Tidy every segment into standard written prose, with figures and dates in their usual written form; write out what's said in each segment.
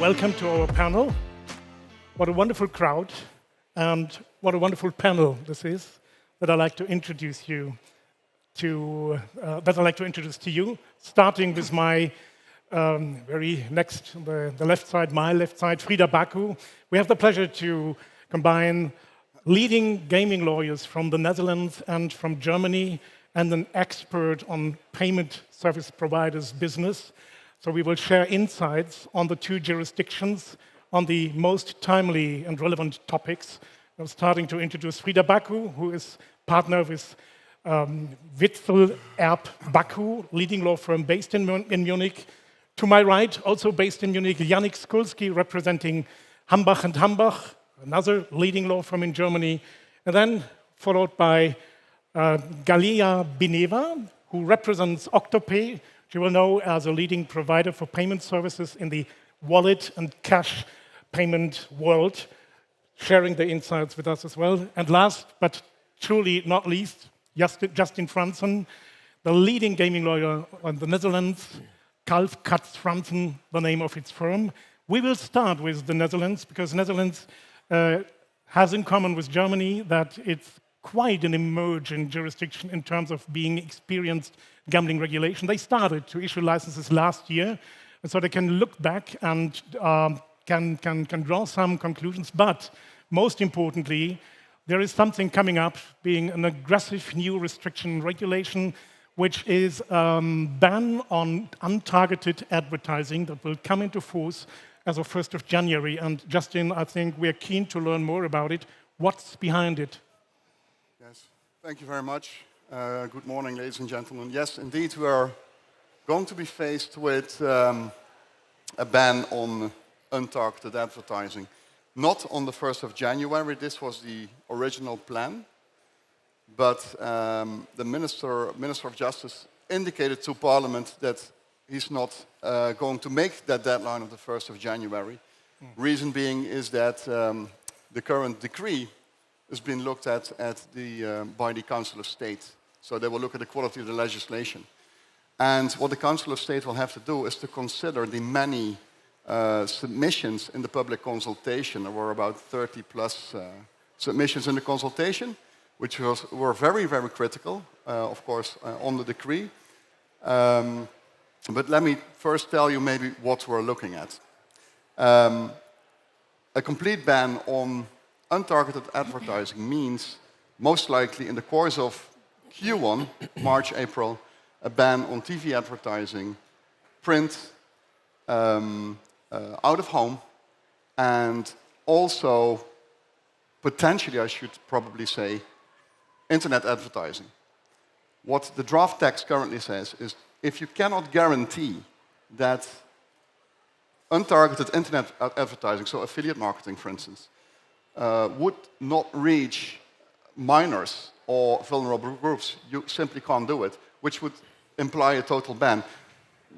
Welcome to our panel. What a wonderful crowd, and what a wonderful panel this is that I'd like to introduce you to. Starting with my very next, the left side, my left side, Frida Backu. We have the pleasure to combine leading gaming lawyers from the Netherlands and from Germany, and an expert on payment service providers business. So we will share insights on the two jurisdictions on the most timely and relevant topics. I'm starting to introduce Frida Backu, who is partner with Witzel, Backu, leading law firm based in Munich. To my right, also based in Munich, Yannick Skulski, representing Hambach and Hambach, another leading law firm in Germany. And then followed by Galina Bineva, who represents OKTO. You will know as a leading provider for payment services in the wallet and cash payment world, sharing the insights with us as well. And last, but truly not least, Justin Franssen, the leading gaming lawyer in the Netherlands, Kalff, Katz, Franssen, the name of its firm. We will start with the Netherlands, because Netherlands has in common with Germany that it's quite an emerging jurisdiction in terms of being experienced gambling regulation. They started to issue licenses last year, and so they can look back and can draw some conclusions. But most importantly, there is something coming up, being an aggressive new restriction regulation, which is a ban on untargeted advertising that will come into force as of 1st of January. And Justin, I think we're keen to learn more about it. What's behind it? Yes, thank you very much. Good morning, ladies and gentlemen. Yes, indeed, we are going to be faced with a ban on untargeted advertising. Not on the 1st of January, this was the original plan, but the Minister of Justice indicated to Parliament that he's not going to make that deadline of the 1st of January. Reason being is that the current decree has been looked at by the Council of State. So they will look at the quality of the legislation. And what the Council of State will have to do is to consider the many submissions in the public consultation. There were about 30 plus submissions in the consultation, which were very, very critical, of course, on the decree. But let me first tell you maybe what we're looking at. A complete ban on untargeted advertising means, most likely in the course of Q1, March, April, a ban on TV advertising, print, out of home, and also, potentially, I should probably say, internet advertising. What the draft text currently says is, if you cannot guarantee that untargeted internet advertising, so affiliate marketing, for instance, would not reach minors or vulnerable groups, you simply can't do it, which would imply a total ban.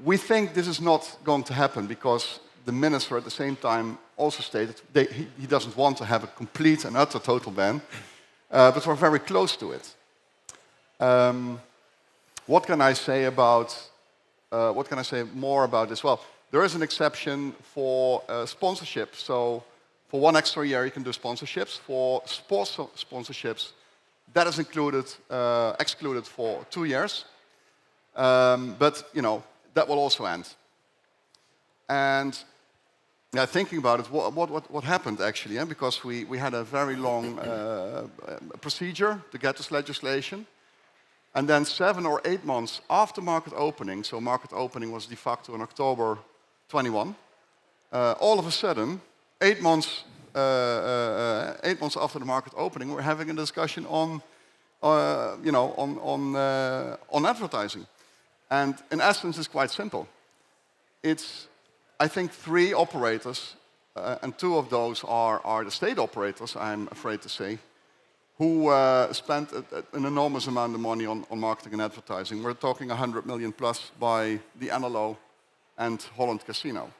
We think this is not going to happen because the minister at the same time also stated he doesn't want to have a complete and utter total ban, but we're very close to it. What can I say more about this? Well, there is an exception for sponsorship. So for one extra year, you can do sponsorships. For sports sponsorships, that is excluded for 2 years. But that will also end. And thinking about it, what happened actually? Because we had a very long procedure to get this legislation. And then 7 or 8 months after market opening, so market opening was de facto in October 21, all of a sudden, 8 months after the market opening, we're having a discussion on advertising. And in essence, it's quite simple. It's, I think, 3 operators, and 2 of those are the state operators, I'm afraid to say, who spent an enormous amount of money on marketing and advertising. We're talking 100 million plus by the NLO and Holland Casino.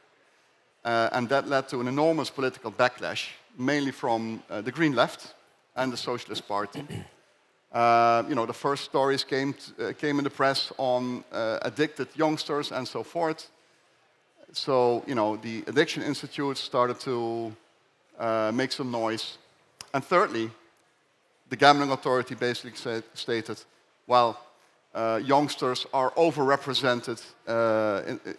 And that led to an enormous political backlash, mainly from the Green Left and the Socialist Party. The first stories came in the press on addicted youngsters and so forth. So, the Addiction Institute started to make some noise. And thirdly, the gambling authority basically stated, well, youngsters are overrepresented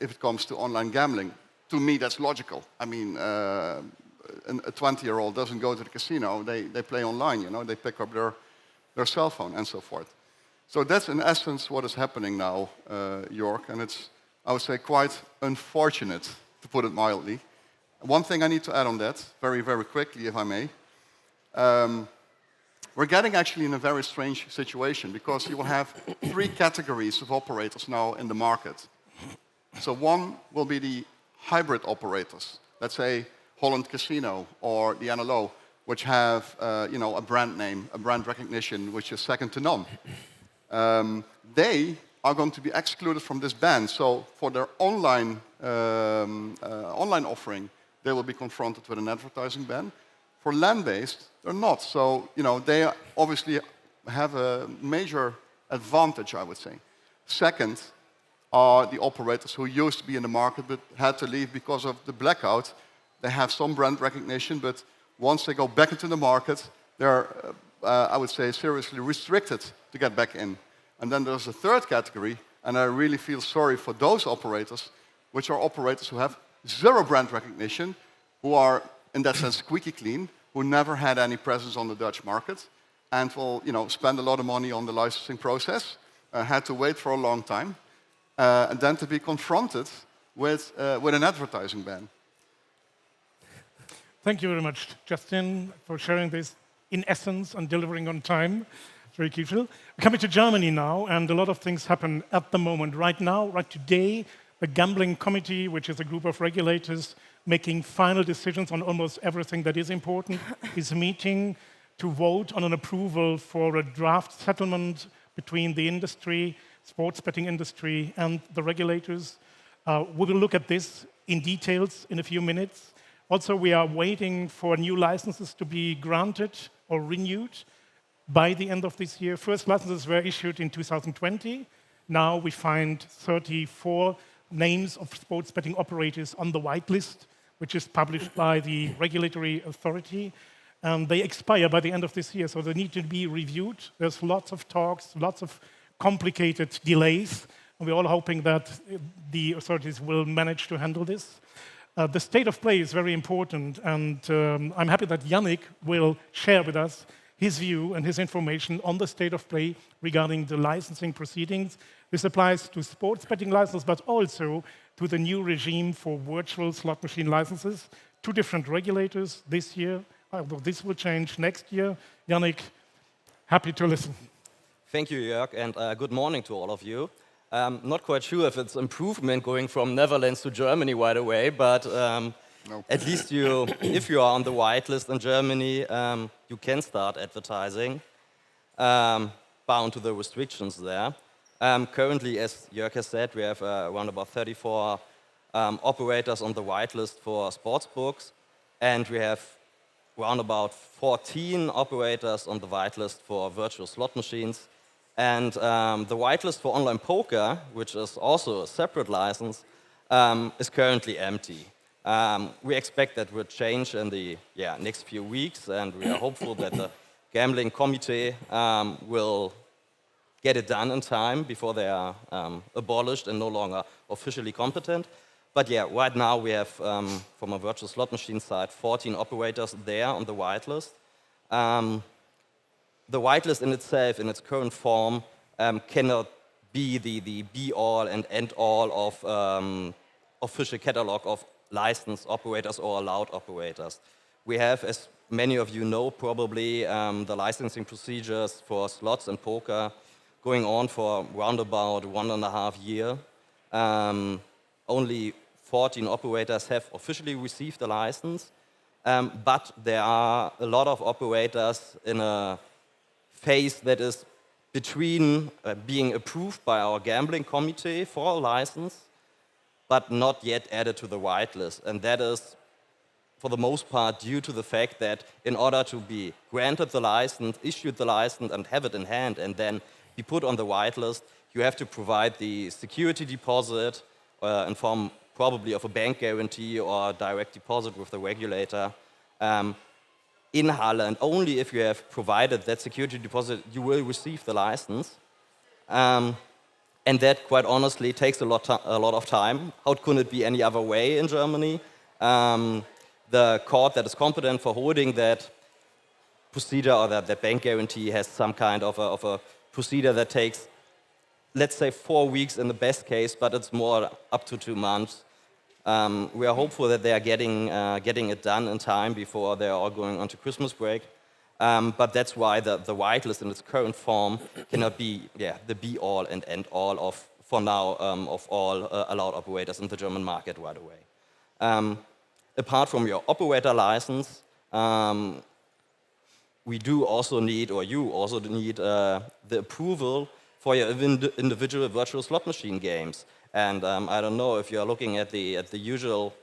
if it comes to online gambling. To me, that's logical. I mean, a 20-year-old doesn't go to the casino. They play online, They pick up their cell phone and so forth. So that's in essence what is happening now, Joerg, and it's, I would say, quite unfortunate, to put it mildly. One thing I need to add on that, very, very quickly, if I may. We're getting actually in a very strange situation because you will have 3 categories of operators now in the market. So one will be the hybrid operators, let's say Holland Casino or the NLO, which have a brand name, a brand recognition, which is second to none. They are going to be excluded from this ban. So for their online offering, they will be confronted with an advertising ban. For land-based, they're not. So, they obviously have a major advantage, I would say. Second are the operators who used to be in the market but had to leave because of the blackout. They have some brand recognition, but once they go back into the market, they're, I would say, seriously restricted to get back in. And then there's a third category, and I really feel sorry for those operators, which are operators who have 0 brand recognition, who are, in that sense, squeaky clean, who never had any presence on the Dutch market, and will, spend a lot of money on the licensing process, had to wait for a long time, and then to be confronted with an advertising ban. Thank you very much, Justin, for sharing this in essence and delivering on time. Very crucial. We're coming to Germany now, and a lot of things happen at the moment. Right now, right today, the Gambling Committee, which is a group of regulators making final decisions on almost everything that is important, is meeting to vote on an approval for a draft settlement between the industry, sports betting industry, and the regulators. We will look at this in details in a few minutes. Also, we are waiting for new licenses to be granted or renewed by the end of this year. First licenses were issued in 2020. Now we find 34 names of sports betting operators on the whitelist, which is published by the regulatory authority. And they expire by the end of this year, so they need to be reviewed. There's lots of talks, lots of complicated delays, and we're all hoping that the authorities will manage to handle this. The state of play is very important, and I'm happy that Yannick will share with us his view and his information on the state of play regarding the licensing proceedings. This applies to sports betting licenses, but also to the new regime for virtual slot machine licenses. 2 different regulators this year, although this will change next year. Yannick, happy to listen. Thank you, Joerg, and good morning to all of you. Not quite sure if it's improvement going from Netherlands to Germany right away, but no. At least if you are on the whitelist in Germany, you can start advertising, bound to the restrictions there. Currently, as Joerg has said, we have around about 34 operators on the whitelist for sportsbooks, and we have around about 14 operators on the whitelist for virtual slot machines. And the whitelist for online poker, which is also a separate license, is currently empty. We expect that will change in the next few weeks, and we are hopeful that the Gambling Committee will get it done in time before they are abolished and no longer officially competent. But yeah, right now we have, from a virtual slot machine side, 14 operators there on the whitelist. The whitelist in itself, in its current form, cannot be the be-all and end-all of official catalog of licensed operators or allowed operators. We have, as many of you know probably, the licensing procedures for slots and poker going on for around about 1.5 years. Only 14 operators have officially received a license, but there are a lot of operators in a phase that is between being approved by our gambling committee for a license, but not yet added to the whitelist. And that is, for the most part, due to the fact that in order to be granted the license, issued the license, and have it in hand, and then be put on the whitelist, you have to provide the security deposit, inform probably of a bank guarantee or direct deposit with the regulator in Halle, and only if you have provided that security deposit, you will receive the license. And that, quite honestly, takes a lot of time. How could it be any other way in Germany? The court that is competent for holding that procedure or that bank guarantee has some kind of a procedure that takes, let's say, 4 weeks in the best case, but it's more up to 2 months. We are hopeful that they are getting it done in time before they are all going on to Christmas break. But that's why the whitelist in its current form cannot be the be-all and end-all of, for now, of all allowed operators in the German market right away. Apart from your operator license, we do also need, or you also need, the approval for your individual virtual slot machine games. And I don't know if you're looking at the usual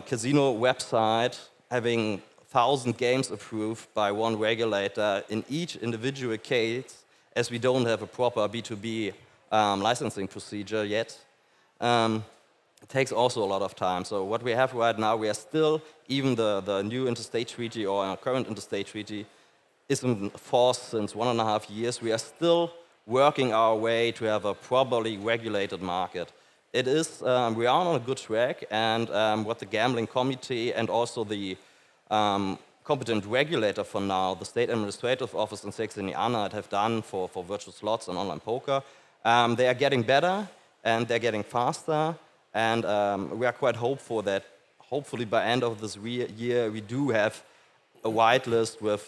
casino website, having 1,000 games approved by one regulator in each individual case, as we don't have a proper B2B licensing procedure yet. It takes also a lot of time. So what we have right now, we are still, even the new interstate treaty or our current interstate treaty is in force since 1.5 years. We are still working our way to have a properly regulated market. It is, we are on a good track, and what the gambling committee and also the competent regulator for now, the State Administrative Office in Saxony-Anhalt, have done for virtual slots and online poker. They are getting better and they're getting faster, and we are quite hopeful that hopefully by end of this year we do have a whitelist with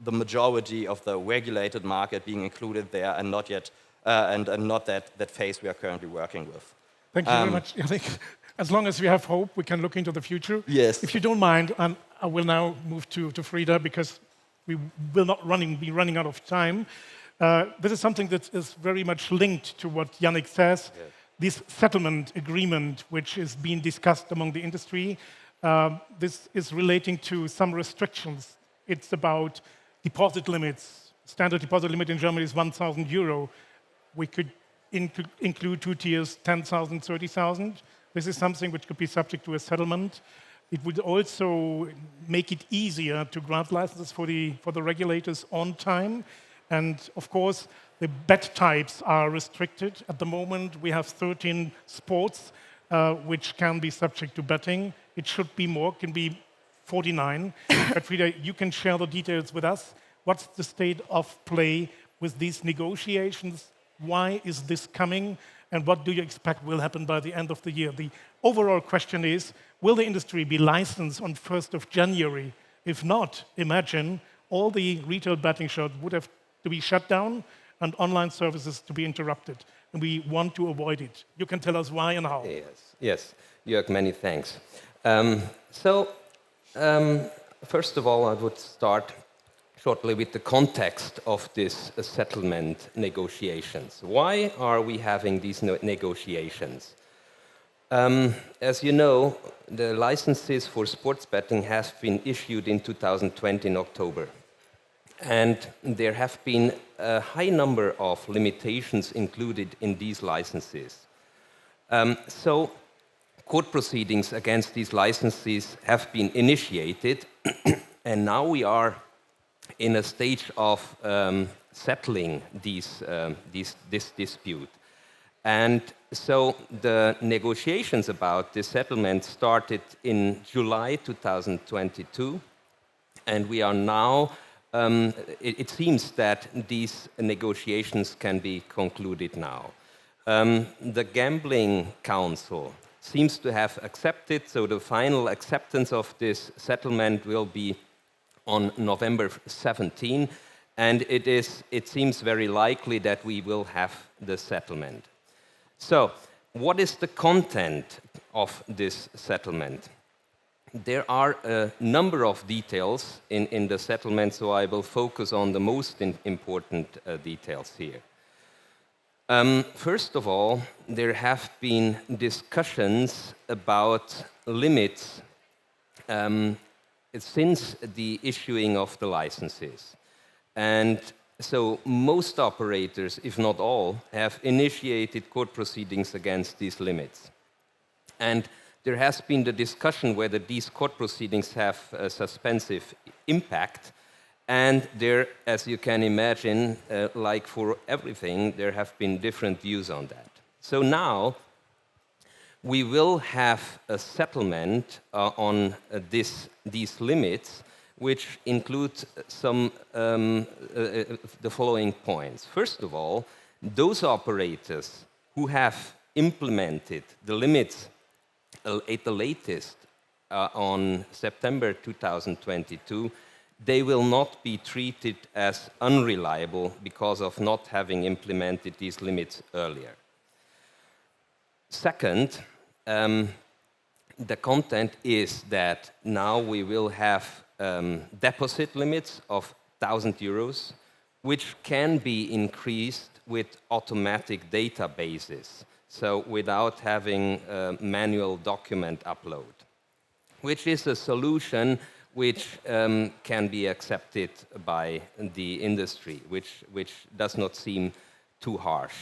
the majority of the regulated market being included there, and not yet and not that phase we are currently working with. Thank you very much. I think as long as we have hope, we can look into the future. Yes. If you don't mind, I will now move to Frida, because we will not be running out of time. This is something that is very much linked to what Yannick says. Yes. This settlement agreement, which is being discussed among the industry, this is relating to some restrictions. It's about deposit limits. Standard deposit limit in Germany is 1,000 euro. We could include 2 tiers, 10,000, 30,000. This is something which could be subject to a settlement. It would also make it easier to grant licenses for the regulators on time. And of course, the bet types are restricted. At the moment, we have 13 sports which can be subject to betting. It should be more, can be 49. But Frida, you can share the details with us. What's the state of play with these negotiations? Why is this coming? And what do you expect will happen by the end of the year? The overall question is, will the industry be licensed on 1st of January? If not, imagine all the retail betting shops would have to be shut down and online services to be interrupted. And we want to avoid it. You can tell us why and how. Yes. Joerg, many thanks. First of all, I would start shortly with the context of this settlement negotiations. Why are we having these negotiations? As you know, the licenses for sports betting have been issued in 2020 in October. And there have been a high number of limitations included in these licenses. So court proceedings against these licenses have been initiated, and now we are in a stage of settling this dispute. And so the negotiations about this settlement started in July 2022, and we are now, it seems that these negotiations can be concluded now. The Gambling Council seems to have accepted, so the final acceptance of this settlement will be on November 17, and it seems very likely that we will have the settlement. So, what is the content of this settlement? There are a number of details in the settlement, so I will focus on the most important details here. First of all, there have been discussions about limits since the issuing of the licenses. And so most operators, if not all, have initiated court proceedings against these limits. And there has been the discussion whether these court proceedings have a suspensive impact. And there, as you can imagine, like for everything, there have been different views on that. So now we will have a settlement on these limits, which include some the following points. First of all, those operators who have implemented the limits at the latest on September 2022, they will not be treated as unreliable because of not having implemented these limits earlier. Second, the content is that now we will have deposit limits of 1,000 euros, which can be increased with automatic databases, so without having manual document upload, which is a solution which can be accepted by the industry, which does not seem too harsh.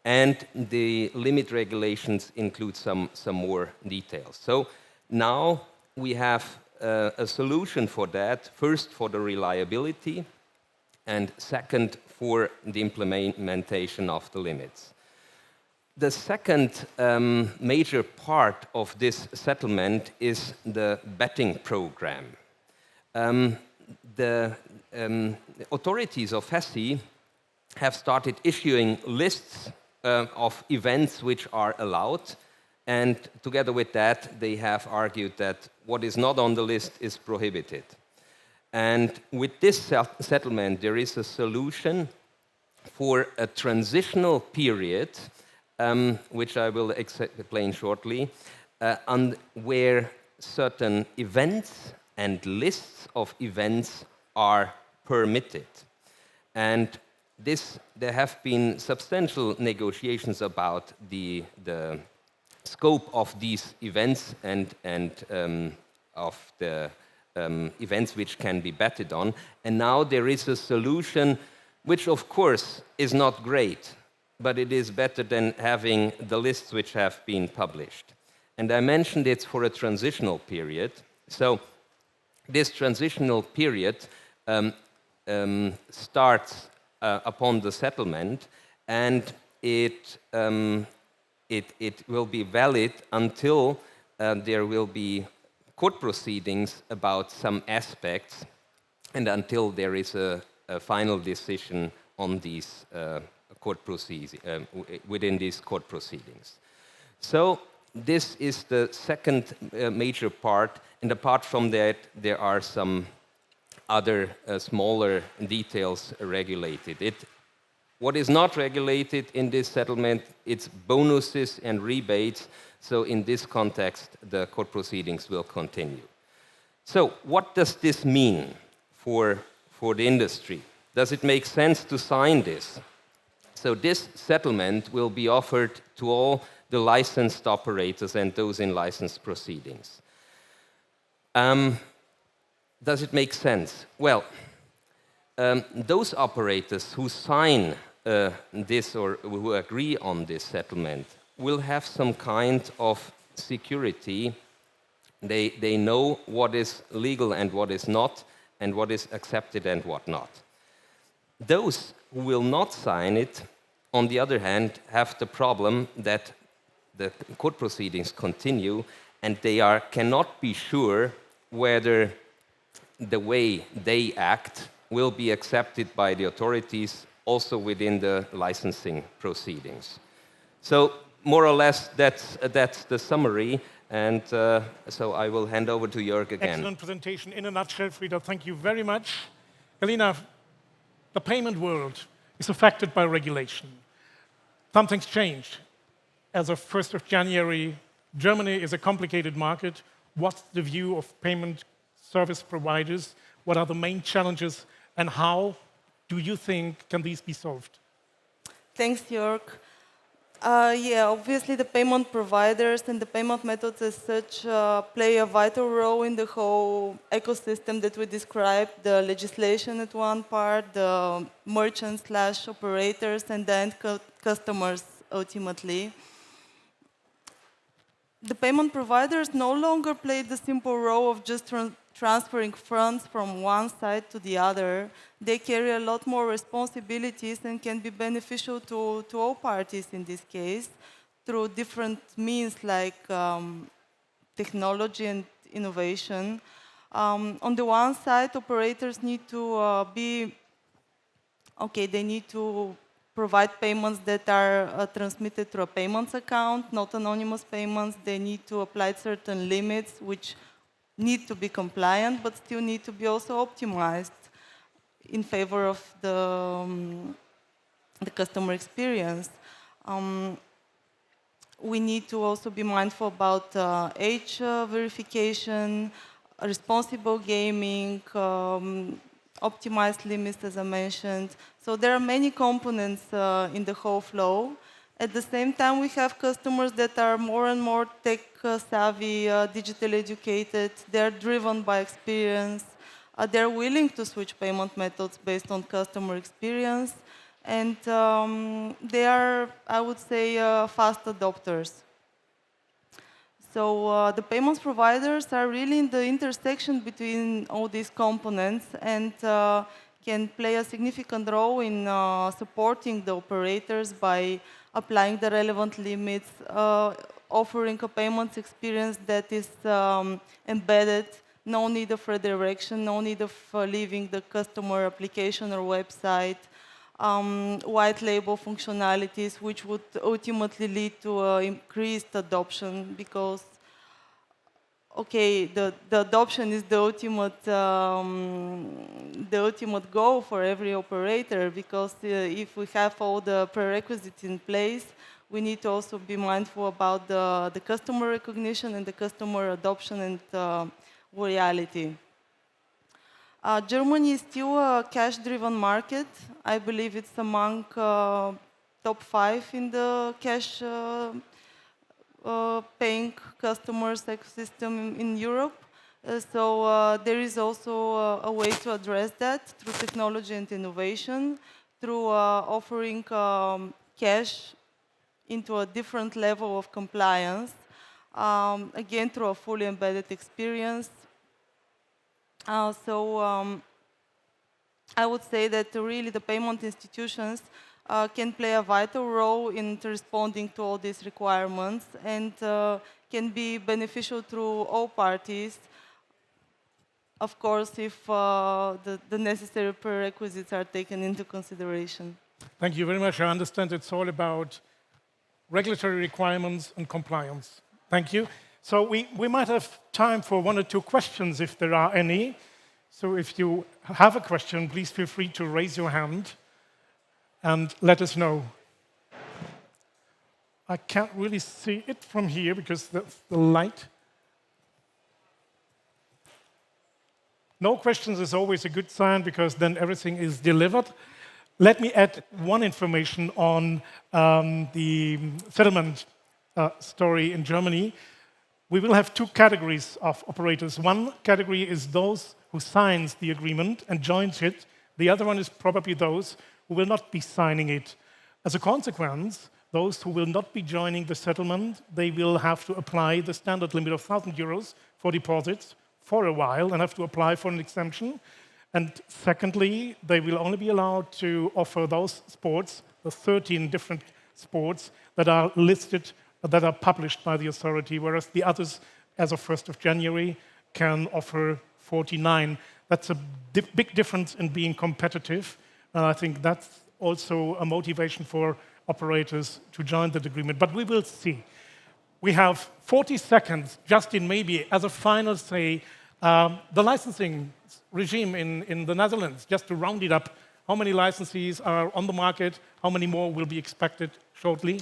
And the limit regulations include some more details. So now we have a solution for that, first for the reliability, and second for the implementation of the limits. The second major part of this settlement is the betting program. The authorities of Hesse have started issuing lists of events which are allowed, and together with that they have argued that what is not on the list is prohibited. And with this settlement there is a solution for a transitional period, which I will explain shortly, where certain events and lists of events are permitted. And there have been substantial negotiations about the scope of these events and of the events which can be betted on. And now there is a solution which, of course, is not great, but it is better than having the lists which have been published. And I mentioned it's for a transitional period. So this transitional period starts upon the settlement, and it will be valid until there will be court proceedings about some aspects, and until there is a final decision on these court proceedings within these court proceedings. So this is the second major part, and apart from that, there are some other smaller details regulated. What is not regulated in this settlement, it's bonuses and rebates, so in this context, the court proceedings will continue. So what does this mean for the industry? Does it make sense to sign this? So this settlement will be offered to all the licensed operators and those in licensed proceedings. Does it make sense? Well, those operators who sign this or who agree on this settlement will have some kind of security. They know what is legal and what is not, and what is accepted and what not. Those who will not sign it, on the other hand, have the problem that the court proceedings continue, and they cannot be sure whether the way they act will be accepted by the authorities also within the licensing proceedings. So more or less that's the summary, and so I will hand over to Joerg again. Excellent presentation in a nutshell, Frieda. Thank you very much. Galina, the payment world is affected by regulation. Something's changed. As of 1st of January, Germany is a complicated market. What's the view of payment service providers? What are the main challenges, and how do you think can these be solved? Thanks, Joerg. Yeah, obviously the payment providers and the payment methods as such play a vital role in the whole ecosystem that we described, the legislation at one part, the merchants/operators, and then customers ultimately. the payment providers no longer play the simple role of just transferring funds from one side to the other. They carry a lot more responsibilities and can be beneficial to all parties in this case through different means like technology and innovation. On the one side, operators need to they need to provide payments that are transmitted through a payments account, not anonymous payments. They need to apply certain limits, which need to be compliant, but still need to be also optimized in favor of the customer experience. We need to also be mindful about age verification, responsible gaming, optimized limits, as I mentioned. So there are many components in the whole flow. At the same time, we have customers that are more and more tech-savvy, digitally educated. They're driven by experience. They're willing to switch payment methods based on customer experience. And they are, I would say, fast adopters. So the payments providers are really in the intersection between all these components and can play a significant role in supporting the operators by applying the relevant limits, offering a payments experience that is embedded, no need of redirection, no need of leaving the customer application or website, white label functionalities, which would ultimately lead to increased adoption because, okay, the adoption is the ultimate goal for every operator because if we have all the prerequisites in place, we need to also be mindful about the customer recognition and the customer adoption and reality. Germany is still a cash-driven market. I believe it's among top 5 in the cash paying customers ecosystem in Europe. So there is also a way to address that through technology and innovation, through offering cash into a different level of compliance, again through a fully embedded experience. I would say that really the payment institutions can play a vital role in responding to all these requirements and can be beneficial to all parties, of course, if the necessary prerequisites are taken into consideration. Thank you very much. I understand it's all about regulatory requirements and compliance. Thank you. So we might have time for 1 or 2 questions if there are any. So if you have a question, please feel free to raise your hand and let us know. I can't really see it from here because that's the light. No questions is always a good sign because then everything is delivered. Let me add one information on the settlement story in Germany. We will have 2 categories of operators. One category is those who signs the agreement and joins it. The other one is probably those who will not be signing it. As a consequence, those who will not be joining the settlement, they will have to apply the standard limit of 1,000 euros for deposits for a while and have to apply for an exemption. And secondly, they will only be allowed to offer those sports, the 13 different sports that are listed, that are published by the authority, whereas the others, as of 1st of January, can offer 49. That's a big difference in being competitive. And I think that's also a motivation for operators to join that agreement. But we will see. We have 40 seconds, Justin, maybe, as a final say, the licensing regime in the Netherlands, just to round it up. How many licensees are on the market? How many more will be expected shortly?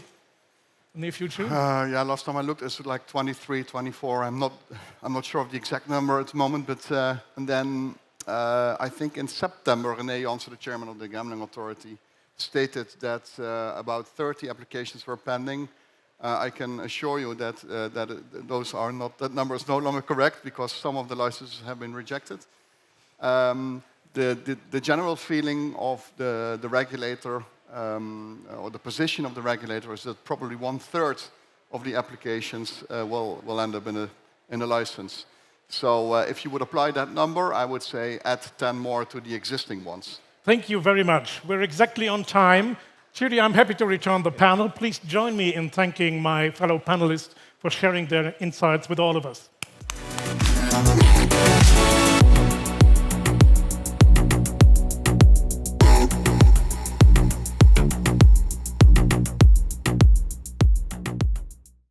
In the future? Yeah, last time I looked, it's like 23, 24. I'm not sure of the exact number at the moment, but and then I think in September, René Janssen, the chairman of the Gambling Authority, stated that about 30 applications were pending. I can assure you that that number is no longer correct because some of the licenses have been rejected. The general feeling of the regulator or the position of the regulator is that probably 1/3 of the applications will end up in a license. So if you would apply that number, I would say add 10 more to the existing ones. Thank you very much. We're exactly on time. Judy, I'm happy to return the panel. Please join me in thanking my fellow panelists for sharing their insights with all of us.